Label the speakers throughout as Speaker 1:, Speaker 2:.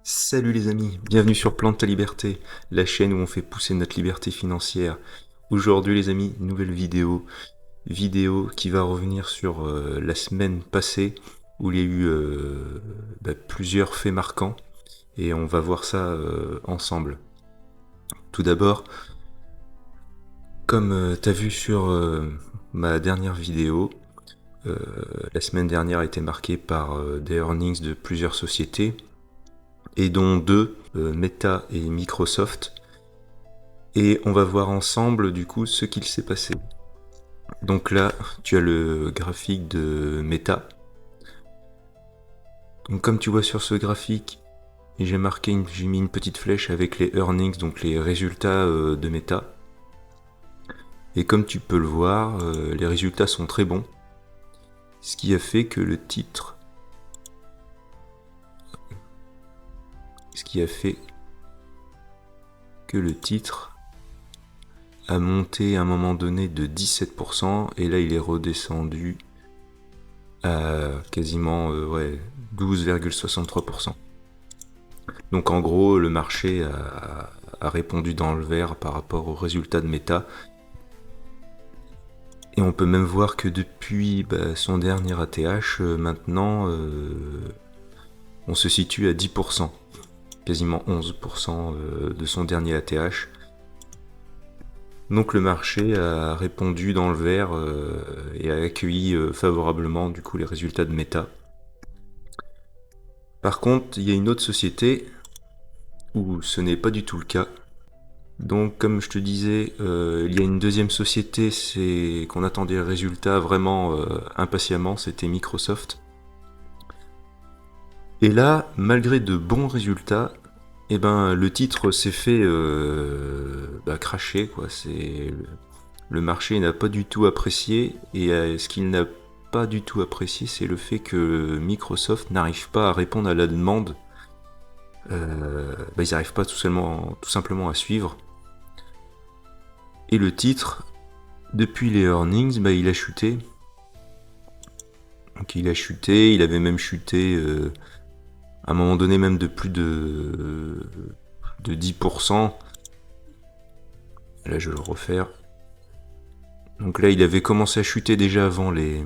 Speaker 1: Salut les amis, bienvenue sur Plante ta liberté, la chaîne où on fait pousser notre liberté financière. Aujourd'hui les amis, nouvelle vidéo qui va revenir sur la semaine passée où il y a eu plusieurs faits marquants et on va voir ça ensemble. Tout d'abord, comme t'as vu sur ma dernière vidéo, euh, la semaine dernière a été marquée par des earnings de plusieurs sociétés et dont deux, Meta et Microsoft. Et on va voir ensemble du coup ce qu'il s'est passé. Donc là, tu as le graphique de Meta. Donc comme tu vois sur ce graphique, j'ai mis une petite flèche avec les earnings, donc les résultats de Meta. Et comme tu peux le voir, les résultats sont très bons. Ce qui a fait que le titre... Ce qui a fait que le titre a monté à un moment donné de 17%, et là il est redescendu à quasiment 12,63%. Donc en gros, le marché a répondu dans le vert par rapport aux résultats de Meta. Et on peut même voir que depuis son dernier ATH, maintenant, on se situe à 10%, quasiment 11% de son dernier ATH. Donc le marché a répondu dans le vert et a accueilli favorablement du coup les résultats de Meta. Par contre, il y a une autre société où ce n'est pas du tout le cas. Donc comme je te disais, il y a une deuxième société, c'est qu'on attendait le résultat vraiment impatiemment, c'était Microsoft. Et là, malgré de bons résultats, le titre s'est fait cracher, quoi. Le marché n'a pas du tout apprécié, et ce qu'il n'a pas du tout apprécié, c'est le fait que Microsoft n'arrive pas à répondre à la demande. Ils n'arrivent pas tout simplement à suivre. Et le titre, depuis les earnings, il a chuté. Donc il a chuté, il avait même chuté à un moment donné même de plus de 10%. Là je vais le refaire. Donc là il avait commencé à chuter déjà avant les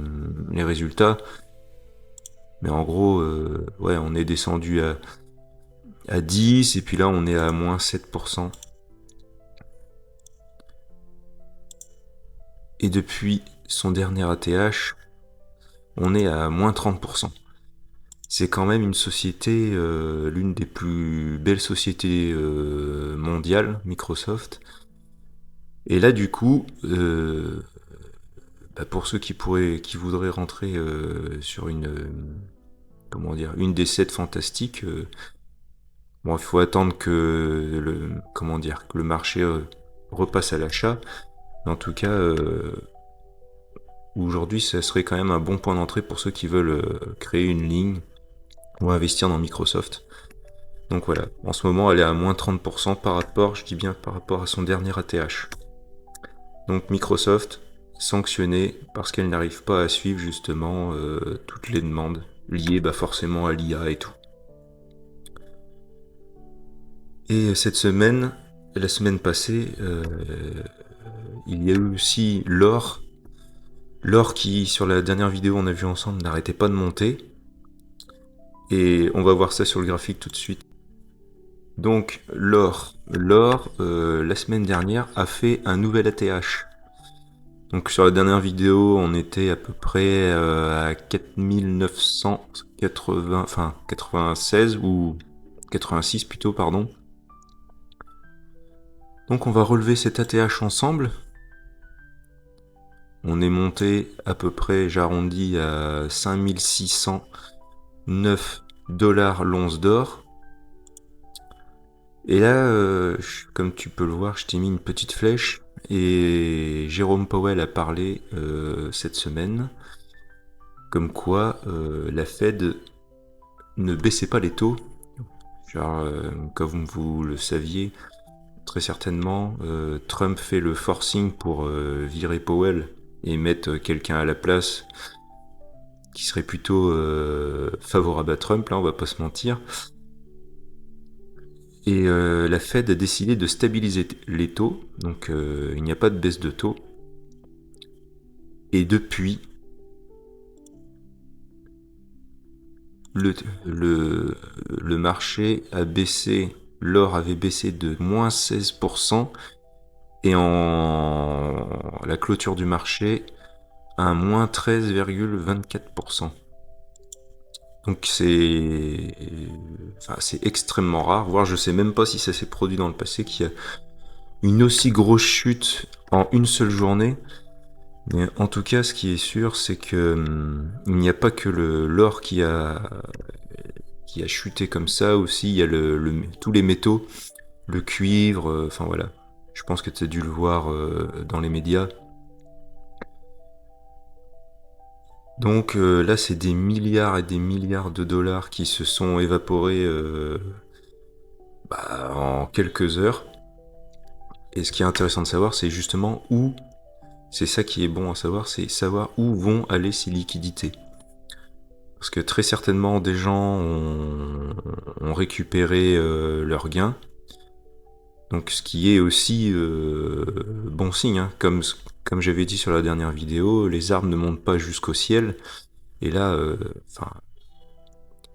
Speaker 1: résultats. Mais en gros, on est descendu à 10 et puis là on est à moins 7%. Et depuis son dernier ATH, on est à moins 30%. C'est quand même une société, l'une des plus belles sociétés mondiales, Microsoft. Et là, du coup, pour ceux qui voudraient rentrer sur une des 7 fantastiques, il faut attendre que le marché repasse à l'achat. Mais en tout cas, aujourd'hui, ça serait quand même un bon point d'entrée pour ceux qui veulent créer une ligne ou investir dans Microsoft. Donc voilà, en ce moment elle est à moins 30% par rapport, je dis bien par rapport à son dernier ATH. Donc Microsoft sanctionné parce qu'elle n'arrive pas à suivre justement toutes les demandes liées forcément à l'IA et tout. Et la semaine passée, il y a eu aussi l'or. L'or qui, sur la dernière vidéo on a vu ensemble, n'arrêtait pas de monter. Et on va voir ça sur le graphique tout de suite. Donc l'or, la semaine dernière a fait un nouvel ATH. Donc sur la dernière vidéo, on était à peu près à 96 ou 86 plutôt, pardon. Donc on va relever cet ATH ensemble. On est monté à peu près, j'arrondis à 5609 $ l'once d'or. Et là, comme tu peux le voir, je t'ai mis une petite flèche. Et Jérôme Powell a parlé cette semaine comme quoi la Fed ne baissait pas les taux. Genre, comme vous le saviez, très certainement, Trump fait le forcing pour virer Powell et mettre quelqu'un à la place qui serait plutôt favorable à Trump, là on va pas se mentir. Et la Fed a décidé de stabiliser les taux, donc il n'y a pas de baisse de taux. Et depuis, le marché a baissé, l'or avait baissé de moins 16%, et en la clôture du marché, un moins 13,24%. Donc c'est extrêmement rare, voire je sais même pas si ça s'est produit dans le passé, qu'il y a une aussi grosse chute en une seule journée. Mais en tout cas, ce qui est sûr, c'est que il n'y a pas que l'or qui a chuté comme ça, aussi il y a tous les métaux, le cuivre, enfin voilà. Je pense que tu as dû le voir dans les médias. Donc là, c'est des milliards et des milliards de dollars qui se sont évaporés en quelques heures. Et ce qui est intéressant de savoir, c'est justement où, c'est ça qui est bon à savoir, c'est savoir où vont aller ces liquidités. Parce que très certainement, des gens ont récupéré leurs gains. Donc ce qui est aussi bon signe, hein. Comme j'avais dit sur la dernière vidéo, les arbres ne montent pas jusqu'au ciel. Et là,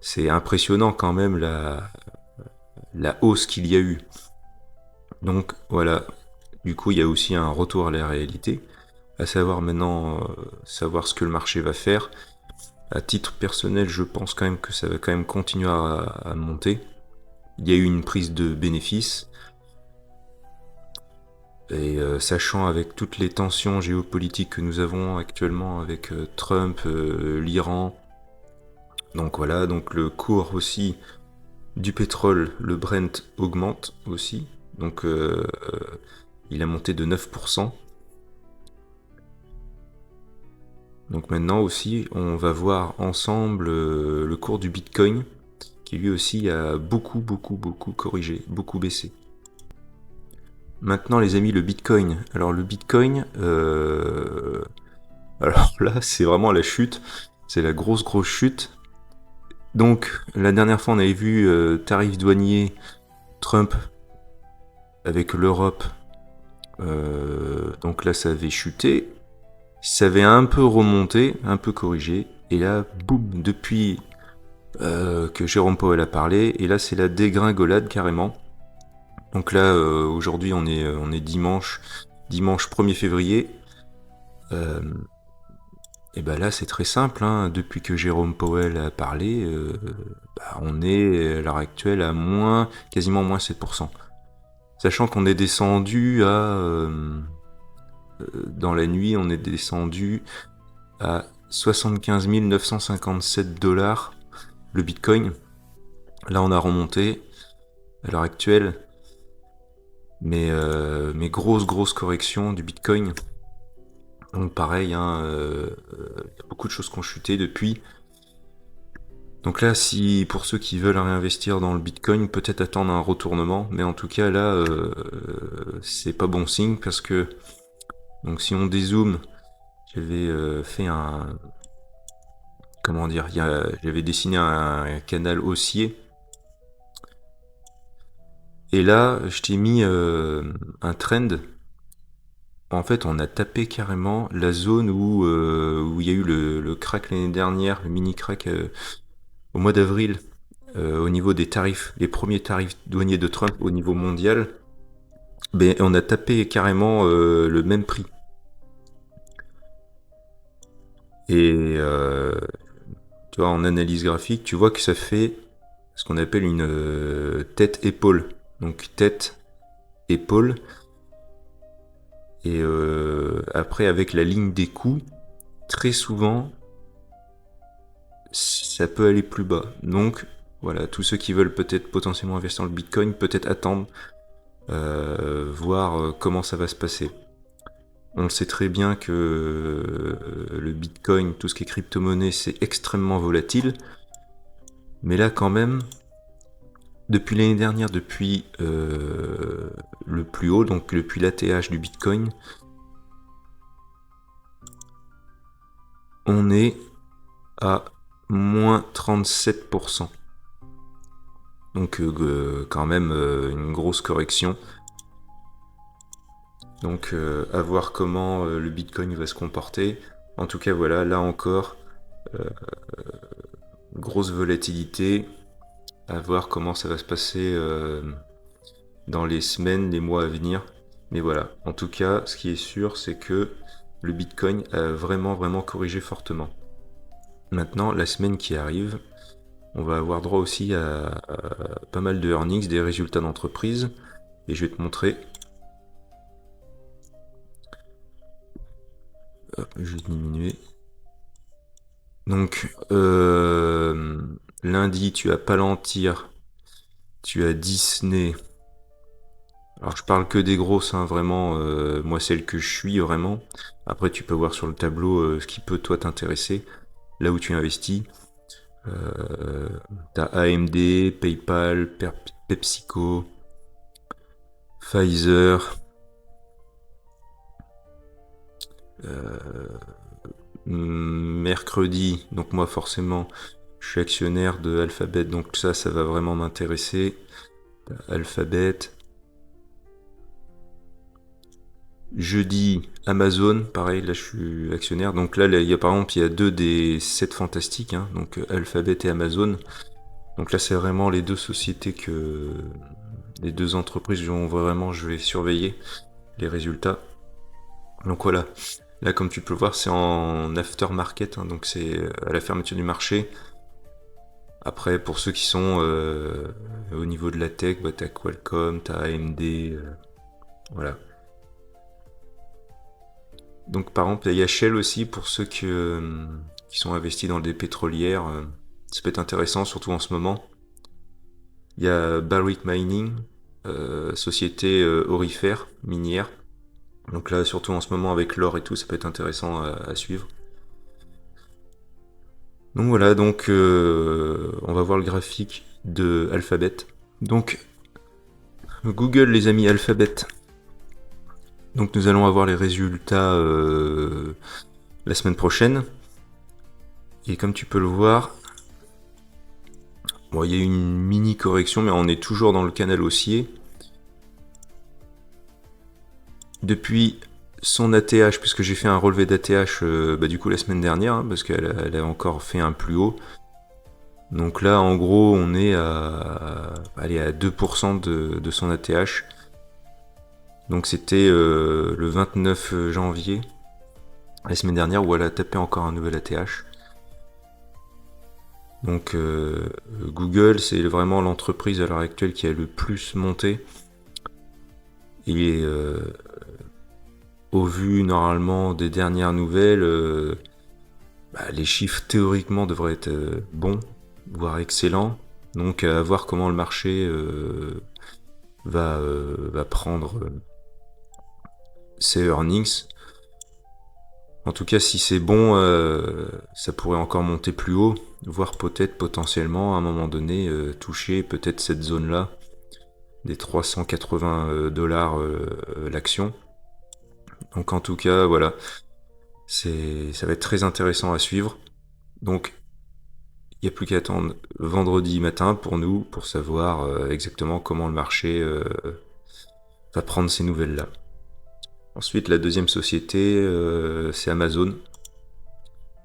Speaker 1: c'est impressionnant quand même la hausse qu'il y a eu. Donc voilà, du coup il y a aussi un retour à la réalité, à savoir maintenant savoir ce que le marché va faire. À titre personnel, je pense quand même que ça va quand même continuer à monter. Il y a eu une prise de bénéfices. Et sachant avec toutes les tensions géopolitiques que nous avons actuellement avec Trump, l'Iran, donc voilà, donc le cours aussi du pétrole, le Brent, augmente aussi. Donc il a monté de 9%. Donc maintenant aussi, on va voir ensemble le cours du Bitcoin, qui lui aussi a beaucoup corrigé, beaucoup baissé. Maintenant les amis, le Bitcoin. Alors le Bitcoin, alors là c'est vraiment la chute, c'est la grosse chute. Donc la dernière fois on avait vu tarif douanier Trump avec l'Europe, donc là ça avait chuté, ça avait un peu remonté, un peu corrigé, et là boum, depuis que Jérôme Powell a parlé, et là c'est la dégringolade carrément. Donc là aujourd'hui on est dimanche 1er février. Et ben là c'est très simple, hein. Depuis que Jérôme Powell a parlé, on est à l'heure actuelle à quasiment moins 7%. Sachant qu'on est descendu dans la nuit, on est descendu à 75 957 dollars le Bitcoin. Là on a remonté à l'heure actuelle, mais grosse correction du Bitcoin. Donc pareil, hein, y a beaucoup de choses qui ont chuté depuis. Donc là, si pour ceux qui veulent réinvestir dans le Bitcoin, peut-être attendre un retournement, mais en tout cas là, c'est pas bon signe parce que donc si on dézoome, j'avais fait j'avais dessiné un canal haussier. Et là, je t'ai mis un trend. En fait, on a tapé carrément la zone où il y a eu le crack l'année dernière, le mini crack au mois d'avril, au niveau des tarifs, les premiers tarifs douaniers de Trump au niveau mondial. Ben, on a tapé carrément le même prix. Et tu vois, en analyse graphique, tu vois que ça fait ce qu'on appelle une tête-épaule. Donc tête-épaule. Et après, avec la ligne des coûts, très souvent, ça peut aller plus bas. Donc, voilà, tous ceux qui veulent peut-être potentiellement investir dans le Bitcoin, peut-être attendre, voir comment ça va se passer. On sait très bien que le Bitcoin, tout ce qui est crypto-monnaie, c'est extrêmement volatile. Mais là, quand même, depuis l'année dernière, depuis le plus haut, donc depuis l'ATH du Bitcoin, on est à moins 37%. Donc quand même une grosse correction. Donc à voir comment le Bitcoin va se comporter. En tout cas voilà, là encore, grosse volatilité. À voir comment ça va se passer dans les semaines, les mois à venir. Mais voilà, en tout cas, ce qui est sûr, c'est que le Bitcoin a vraiment corrigé fortement. Maintenant, la semaine qui arrive, on va avoir droit aussi à pas mal de earnings, des résultats d'entreprise. Et je vais te montrer. Hop, je vais diminuer. Donc, lundi, tu as Palantir, tu as Disney. Alors, je parle que des grosses, hein, vraiment. Moi, celle que je suis, vraiment. Après, tu peux voir sur le tableau ce qui peut, toi, t'intéresser. Là où tu investis. T'as AMD, PayPal, PepsiCo, Pfizer. Mercredi, donc moi forcément, je suis actionnaire de Alphabet, donc ça va vraiment m'intéresser. Alphabet. Jeudi, Amazon, pareil, là je suis actionnaire. Donc là, il y a par exemple, il y a 2 des 7 fantastiques, hein, donc Alphabet et Amazon. Donc là, c'est vraiment les deux sociétés les deux entreprises dont vraiment je vais surveiller les résultats. Donc voilà. Là, comme tu peux le voir, c'est en aftermarket, hein, donc c'est à la fermeture du marché. Après, pour ceux qui sont au niveau de la tech, bah, t'as Qualcomm, t'as AMD, voilà. Donc par exemple, il y a Shell aussi pour ceux qui sont investis dans des pétrolières. Ça peut être intéressant, surtout en ce moment. Il y a Barrick Mining, société aurifère, minière. Donc là, surtout en ce moment avec l'or et tout, ça peut être intéressant à suivre. Donc voilà, donc on va voir le graphique de Alphabet. Donc Google, les amis, Alphabet. Donc nous allons avoir les résultats la semaine prochaine. Et comme tu peux le voir, bon, il y a une mini correction, mais on est toujours dans le canal haussier. Depuis son ATH, puisque j'ai fait un relevé d'ATH du coup la semaine dernière, hein, parce qu'elle a encore fait un plus haut. Donc là, en gros, on est à 2% de son ATH. Donc c'était le 29 janvier, la semaine dernière, où elle a tapé encore un nouvel ATH. Donc Google, c'est vraiment l'entreprise à l'heure actuelle qui a le plus monté. Et au vu normalement des dernières nouvelles, les chiffres théoriquement devraient être bons, voire excellents. Donc à voir comment le marché va prendre ses earnings. En tout cas, si c'est bon, ça pourrait encore monter plus haut, voire peut-être potentiellement à un moment donné toucher peut-être cette zone-là des 380 dollars l'action. Donc en tout cas, voilà, ça va être très intéressant à suivre. Donc il n'y a plus qu'à attendre vendredi matin pour nous, pour savoir exactement comment le marché va prendre ces nouvelles-là. Ensuite, la deuxième société, c'est Amazon.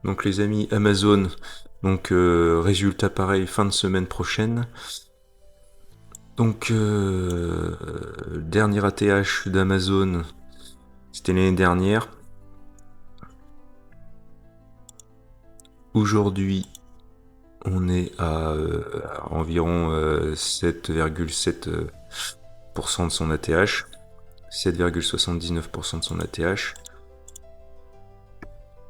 Speaker 1: Donc les amis, Amazon, donc résultat pareil, fin de semaine prochaine. Donc dernier ATH d'Amazon, c'était l'année dernière. Aujourd'hui, on est à environ 7,7% de son ATH. 7,79% de son ATH.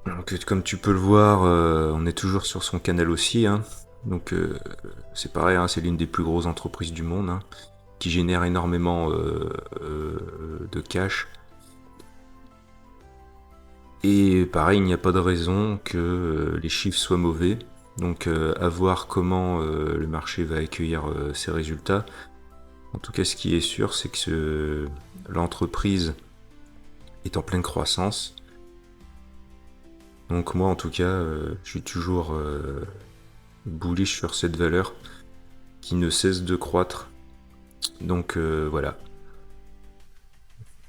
Speaker 1: Donc, comme tu peux le voir, on est toujours sur son canal haussier. Hein. Donc c'est pareil, hein, c'est l'une des plus grosses entreprises du monde, hein, qui génère énormément de cash. Et pareil, il n'y a pas de raison que les chiffres soient mauvais. Donc à voir comment le marché va accueillir ces résultats. En tout cas, ce qui est sûr, c'est que l'entreprise est en pleine croissance. Donc moi, en tout cas, je suis toujours bullish sur cette valeur qui ne cesse de croître. Donc voilà.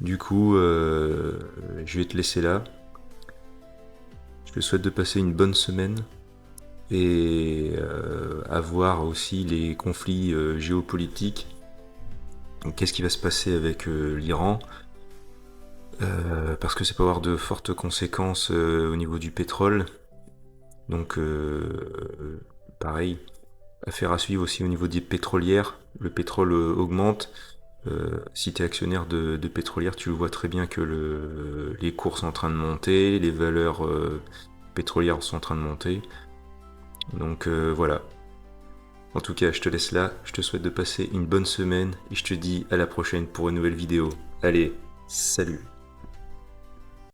Speaker 1: Du coup, je vais te laisser là. Je te souhaite de passer une bonne semaine et à voir aussi les conflits géopolitiques. Qu'est-ce qui va se passer avec l'Iran, parce que ça peut avoir de fortes conséquences au niveau du pétrole. Donc pareil, affaire à suivre aussi au niveau des pétrolières. Le pétrole augmente. Si tu es actionnaire de pétrolière, tu vois très bien que les cours sont en train de monter, les valeurs pétrolières sont en train de monter. Donc voilà. En tout cas, je te laisse là, je te souhaite de passer une bonne semaine et je te dis à la prochaine pour une nouvelle vidéo. Allez, salut!